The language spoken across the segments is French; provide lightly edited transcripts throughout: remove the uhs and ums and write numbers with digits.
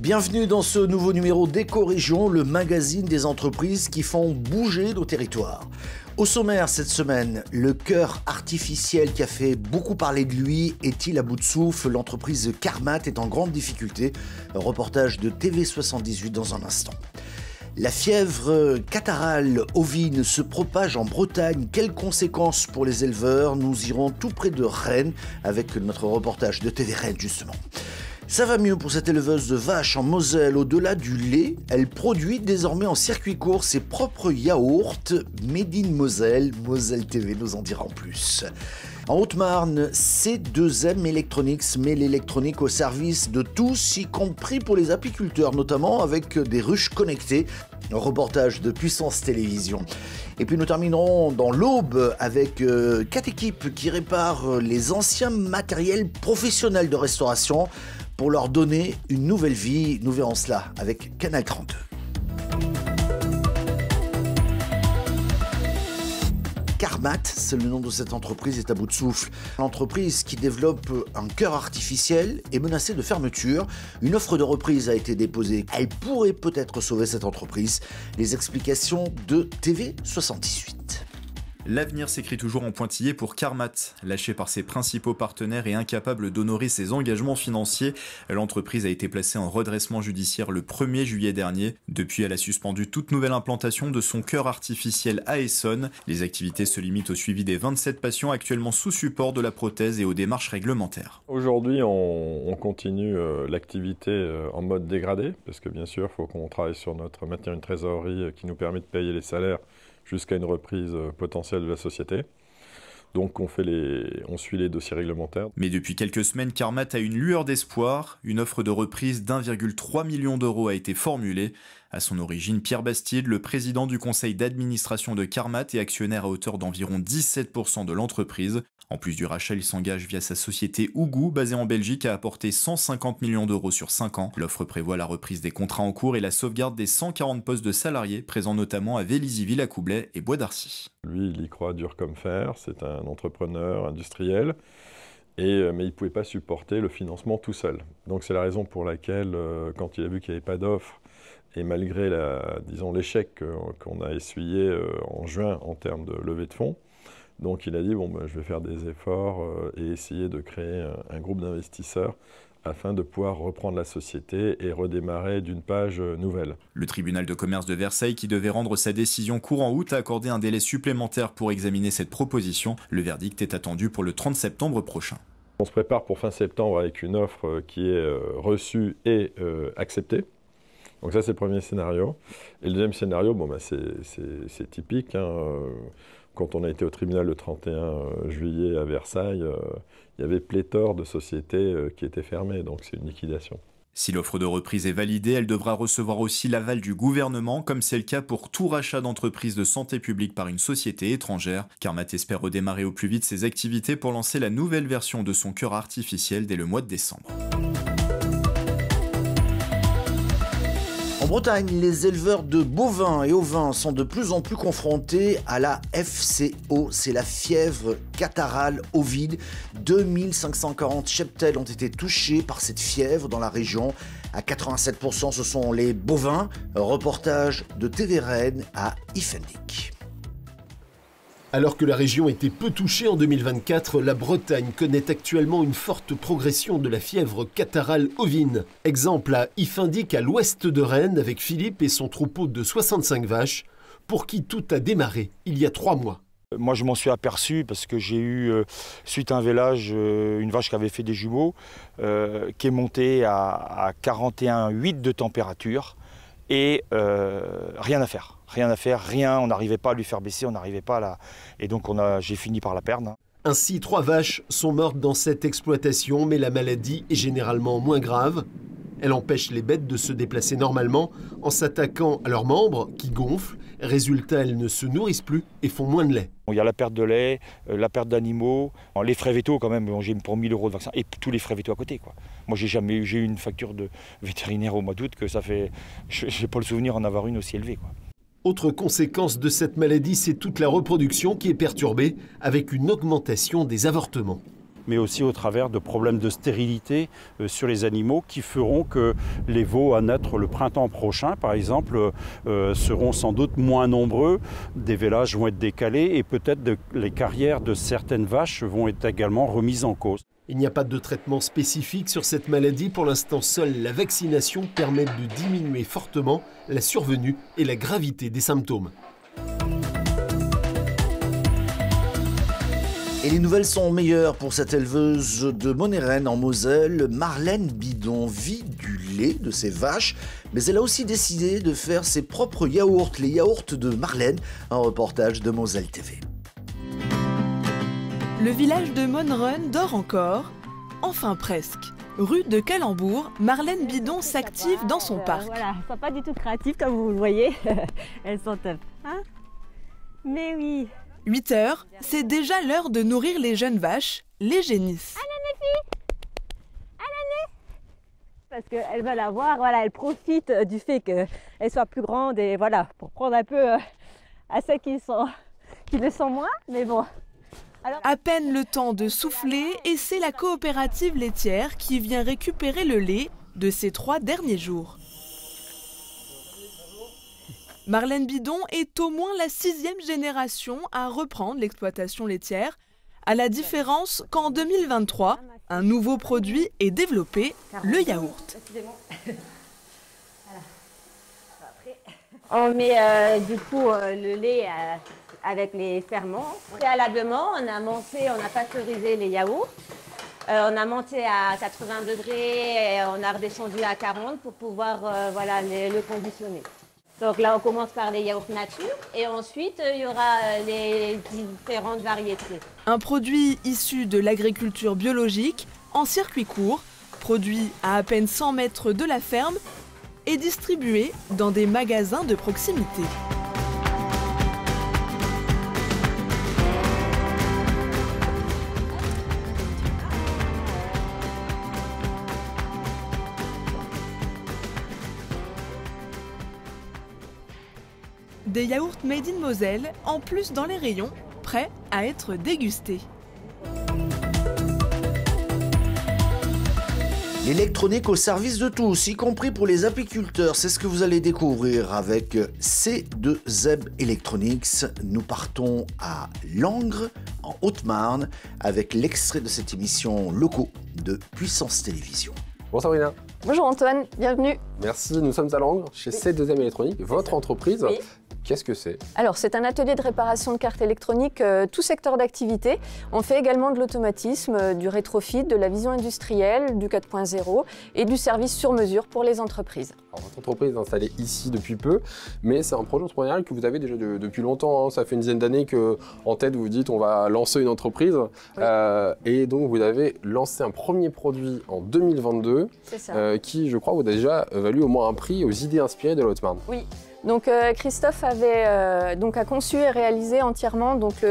Bienvenue dans ce nouveau numéro d'Éco-Région, le magazine des entreprises qui font bouger nos territoires. Au sommaire cette semaine, le cœur artificiel qui a fait beaucoup parler de lui est-il à bout de souffle? L'entreprise Carmat est en grande difficulté. Un reportage de TV78 dans un instant. La fièvre catarrhale ovine se propage en Bretagne. Quelles conséquences pour les éleveurs? Nous irons tout près de Rennes avec notre reportage de TV Rennes justement. Ça va mieux pour cette éleveuse de vaches en Moselle. Au-delà du lait, elle produit désormais en circuit court ses propres yaourts made in Moselle. Moselle TV nous en dira en plus. En Haute-Marne, C2M Electronics met l'électronique au service de tous, y compris pour les apiculteurs, notamment avec des ruches connectées. Un reportage de Puissance Télévision. Et puis nous terminerons dans l'Aube avec 4 équipes qui réparent les anciens matériels professionnels de restauration pour leur donner une nouvelle vie. Nous verrons cela avec Canal 32. Carmat, c'est le nom de cette entreprise, est à bout de souffle. L'entreprise qui développe un cœur artificiel est menacée de fermeture. Une offre de reprise a été déposée. Elle pourrait peut-être sauver cette entreprise. Les explications de TV78. L'avenir s'écrit toujours en pointillé pour Carmat. Lâché par ses principaux partenaires et incapable d'honorer ses engagements financiers, l'entreprise a été placée en redressement judiciaire le 1er juillet dernier. Depuis, elle a suspendu toute nouvelle implantation de son cœur artificiel à Essonne. Les activités se limitent au suivi des 27 patients actuellement sous support de la prothèse et aux démarches réglementaires. Aujourd'hui, on continue l'activité en mode dégradé, parce que bien sûr, il faut qu'on travaille sur maintenir une trésorerie qui nous permet de payer les salaires jusqu'à une reprise potentielle de la société. Donc on suit les dossiers réglementaires. Mais depuis quelques semaines, Carmat a une lueur d'espoir. Une offre de reprise d'1,3 million d'euros a été formulée. À son origine, Pierre Bastide, le président du conseil d'administration de Carmat et actionnaire à hauteur d'environ 17% de l'entreprise. En plus du rachat, il s'engage via sa société Ougou, basée en Belgique, à apporter 150 millions d'euros sur 5 ans. L'offre prévoit la reprise des contrats en cours et la sauvegarde des 140 postes de salariés, présents notamment à Vélizy-Villacoublay et Bois d'Arcy. Lui, il y croit dur comme fer, c'est un entrepreneur industriel, mais il ne pouvait pas supporter le financement tout seul. Donc c'est la raison pour laquelle, quand il a vu qu'il n'y avait pas d'offre, et malgré l'échec qu'on a essuyé en juin en termes de levée de fonds, donc il a dit je vais faire des efforts et essayer de créer un groupe d'investisseurs afin de pouvoir reprendre la société et redémarrer d'une page nouvelle. Le tribunal de commerce de Versailles, qui devait rendre sa décision courant août, a accordé un délai supplémentaire pour examiner cette proposition. Le verdict est attendu pour le 30 septembre prochain. On se prépare pour fin septembre avec une offre qui est reçue et acceptée. Donc ça, c'est le premier scénario. Et le deuxième scénario, c'est typique. Quand on a été au tribunal le 31 juillet à Versailles, il y avait pléthore de sociétés qui étaient fermées, donc c'est une liquidation. Si l'offre de reprise est validée, elle devra recevoir aussi l'aval du gouvernement, comme c'est le cas pour tout rachat d'entreprise de santé publique par une société étrangère. Carmat espère redémarrer au plus vite ses activités pour lancer la nouvelle version de son cœur artificiel dès le mois de décembre. En Bretagne, les éleveurs de bovins et ovins sont de plus en plus confrontés à la FCO, c'est la fièvre catarrhale ovine. 2540 cheptels ont été touchés par cette fièvre dans la région. À 87%, ce sont les bovins. Reportage de TV Rennes à Iffendic. Alors que la région était peu touchée en 2024, la Bretagne connaît actuellement une forte progression de la fièvre catarrhale ovine. Exemple à Iffendic, à l'ouest de Rennes, avec Philippe et son troupeau de 65 vaches, pour qui tout a démarré il y a 3 mois. Moi, je m'en suis aperçu parce que j'ai eu, suite à un vélage, une vache qui avait fait des jumeaux, qui est montée à 41,8 de température et rien à faire. On n'arrivait pas à lui faire baisser, on n'arrivait pas à la... Et donc j'ai fini par la perdre. Ainsi, 3 vaches sont mortes dans cette exploitation, mais la maladie est généralement moins grave. Elle empêche les bêtes de se déplacer normalement en s'attaquant à leurs membres qui gonflent. Résultat, elles ne se nourrissent plus et font moins de lait. Il y a la perte de lait, la perte d'animaux, les frais vétos quand même, j'ai pour 1000 € de vaccin et tous les frais vétos à côté, quoi. Moi j'ai eu une facture de vétérinaire au mois d'août que ça fait, j'ai pas le souvenir d'en avoir une aussi élevée, quoi. Autre conséquence de cette maladie, c'est toute la reproduction qui est perturbée avec une augmentation des avortements. mais aussi au travers de problèmes de stérilité sur les animaux qui feront que les veaux à naître le printemps prochain, par exemple, seront sans doute moins nombreux, des vélages vont être décalés et peut-être les carrières de certaines vaches vont être également remises en cause. Il n'y a pas de traitement spécifique sur cette maladie. Pour l'instant, seule la vaccination permet de diminuer fortement la survenue et la gravité des symptômes. Et les nouvelles sont meilleures pour cette éleveuse de Monérennes en Moselle. Marlène Bidon vit du lait de ses vaches, mais elle a aussi décidé de faire ses propres yaourts, les yaourts de Marlène, un reportage de Moselle TV. Le village de Monérennes dort encore, enfin presque. Rue de Calembourg, Marlène Bidon s'active dans son parc. Voilà, elles ne sont pas du tout créatives comme vous le voyez, elles sont top. Hein, mais oui. 8 heures, c'est déjà l'heure de nourrir les jeunes vaches, les génisses. Allez les filles, allez. Parce qu'elles veulent avoir, voilà, elles profitent du fait qu'elles soient plus grandes et voilà, pour prendre un peu à celles qui le sont moins, mais bon. Alors... À peine le temps de souffler et c'est la coopérative laitière qui vient récupérer le lait de ces 3 derniers jours. Marlène Bidon est au moins la 6e génération à reprendre l'exploitation laitière, à la différence qu'en 2023, un nouveau produit est développé, le yaourt. On met du coup le lait avec les ferments. Préalablement, on a pasteurisé les yaourts. On a monté à 80 degrés et on a redescendu à 40 pour pouvoir voilà, le conditionner. Donc là, on commence par les yaourts nature et ensuite, il y aura les différentes variétés. Un produit issu de l'agriculture biologique, en circuit court, produit à peine 100 mètres de la ferme et distribué dans des magasins de proximité. Des yaourts made in Moselle, en plus dans les rayons, prêts à être dégustés. L'électronique au service de tous, y compris pour les apiculteurs, c'est ce que vous allez découvrir avec C2Z Electronics. Nous partons à Langres, en Haute-Marne, avec l'extrait de cette émission Locaux de Puissance Télévision. Bonjour Sabrina. Bonjour Antoine, bienvenue. Merci, nous sommes à Langres, chez C2M Électronique, votre entreprise. Oui. Qu'est-ce que c'est? Alors, c'est un atelier de réparation de cartes électroniques, tout secteur d'activité. On fait également de l'automatisme, du rétrofit, de la vision industrielle, du 4.0 et du service sur mesure pour les entreprises. Alors, votre entreprise est installée ici depuis peu, mais c'est un projet entrepreneurial que vous avez déjà depuis longtemps. Hein. Ça fait une dizaine d'années qu'en tête, vous vous dites on va lancer une entreprise. Oui. Et donc, vous avez lancé un premier produit en 2022 qui, je crois, vous a déjà valu au moins un prix aux idées inspirées de la Haute-Marne. Oui. Donc Christophe a conçu et réalisé entièrement donc,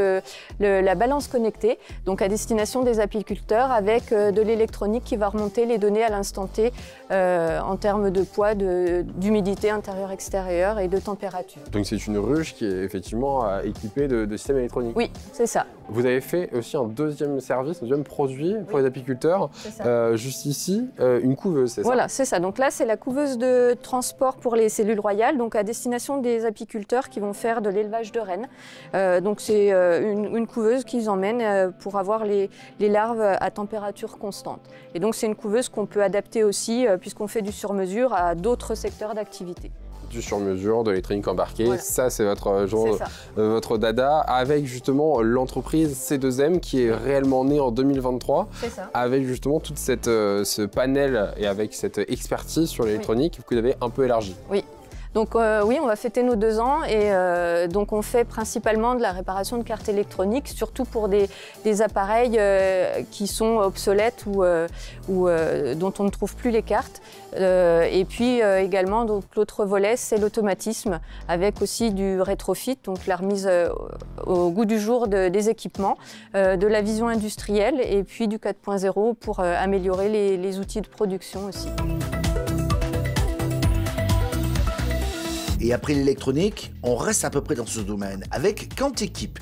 la balance connectée, donc à destination des apiculteurs avec de l'électronique qui va remonter les données à l'instant T en termes de poids, d'humidité intérieure-extérieure et de température. Donc c'est une ruche qui est effectivement équipée de systèmes électroniques. Oui, c'est ça. Vous avez fait aussi un deuxième service, un deuxième produit pour les apiculteurs. Juste ici, une couveuse, c'est ça? Voilà, c'est ça. Donc là, c'est la couveuse de transport pour les cellules royales, donc à destination des apiculteurs qui vont faire de l'élevage de rennes. Donc c'est une couveuse qu'ils emmènent pour avoir les larves à température constante. Et donc c'est une couveuse qu'on peut adapter aussi, puisqu'on fait du sur-mesure à d'autres secteurs d'activité. Du sur-mesure, de l'électronique embarquée, voilà. Ça c'est votre dada, avec justement l'entreprise C2M qui est réellement née en 2023, avec justement toute ce panel et avec cette expertise sur l'électronique que vous avez un peu élargie. Oui. Donc oui, on va fêter nos 2 ans et donc on fait principalement de la réparation de cartes électroniques, surtout pour des appareils qui sont obsolètes ou dont on ne trouve plus les cartes. Et puis également, l'autre volet, c'est l'automatisme, avec aussi du rétrofit, donc la remise au goût du jour des équipements, de la vision industrielle et puis du 4.0 pour améliorer les outils de production aussi. Et après l'électronique, on reste à peu près dans ce domaine avec Quantequip.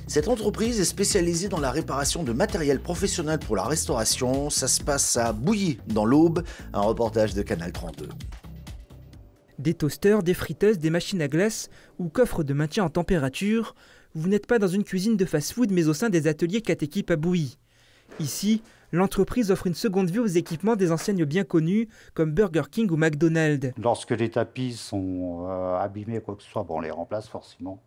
Cette entreprise est spécialisée dans la réparation de matériel professionnel pour la restauration. Ça se passe à Bouilly, dans l'Aube, un reportage de Canal 32. Des toasters, des friteuses, des machines à glace ou coffres de maintien en température, vous n'êtes pas dans une cuisine de fast-food mais au sein des ateliers Catéquip à Bouilly. Ici, l'entreprise offre une seconde vie aux équipements des enseignes bien connues comme Burger King ou McDonald's. Lorsque les tapis sont abîmés ou quoi que ce soit, on les remplace forcément.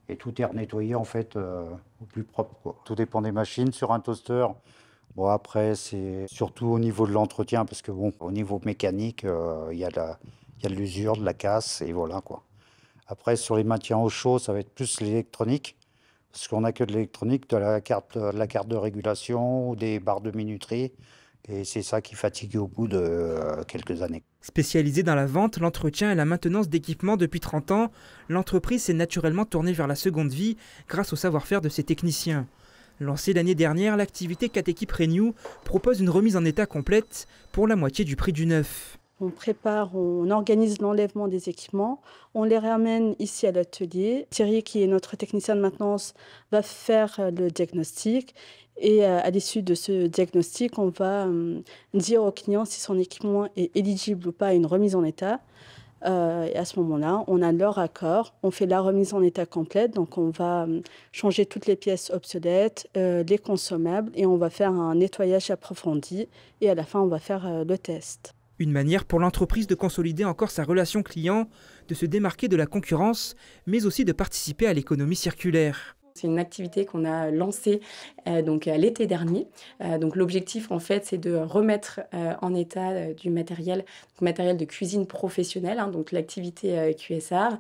Et tout est renettoyé en fait au plus propre, quoi. Tout dépend des machines. Sur un toaster, bon après c'est surtout au niveau de l'entretien parce que bon, au niveau mécanique, il y a de l'usure, de la casse et voilà quoi. Après sur les maintiens au chaud, ça va être plus l'électronique parce qu'on n'a que de l'électronique, de la carte de régulation ou des barres de minuterie. Et c'est ça qui fatigue au bout de quelques années. Spécialisée dans la vente, l'entretien et la maintenance d'équipements depuis 30 ans, l'entreprise s'est naturellement tournée vers la seconde vie grâce au savoir-faire de ses techniciens. Lancée l'année dernière, l'activité Catéquip Renew propose une remise en état complète pour la moitié du prix du neuf. On organise l'enlèvement des équipements, on les ramène ici à l'atelier. Thierry, qui est notre technicien de maintenance, va faire le diagnostic. Et à l'issue de ce diagnostic, on va dire au client si son équipement est éligible ou pas à une remise en état. Et à ce moment-là, on a leur accord, on fait la remise en état complète. Donc on va changer toutes les pièces obsolètes, les consommables, et on va faire un nettoyage approfondi. Et à la fin, on va faire le test. Une manière pour l'entreprise de consolider encore sa relation client, de se démarquer de la concurrence, mais aussi de participer à l'économie circulaire. C'est une activité qu'on a lancée l'été dernier. Donc l'objectif en fait c'est de remettre en état du matériel de cuisine professionnelle, donc l'activité QSR,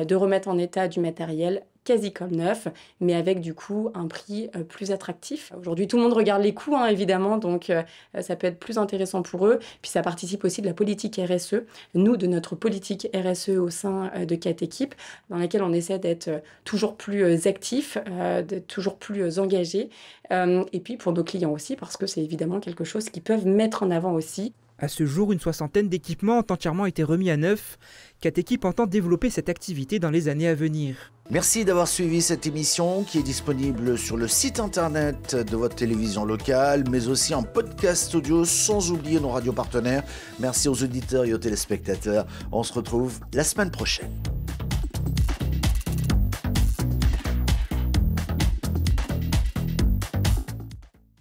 de remettre en état du matériel quasi comme neuf, mais avec du coup un prix plus attractif. Aujourd'hui, tout le monde regarde les coûts, évidemment, donc ça peut être plus intéressant pour eux. Puis ça participe aussi de la politique RSE, nous, de notre politique RSE au sein de Catéquip, dans laquelle on essaie d'être toujours plus actifs, d'être toujours plus engagés, et puis pour nos clients aussi, parce que c'est évidemment quelque chose qu'ils peuvent mettre en avant aussi. À ce jour, une 60aine d'équipements ont entièrement été remis à neuf. Catéquip entend développer cette activité dans les années à venir. Merci d'avoir suivi cette émission qui est disponible sur le site internet de votre télévision locale, mais aussi en podcast audio, sans oublier nos radios partenaires. Merci aux auditeurs et aux téléspectateurs. On se retrouve la semaine prochaine.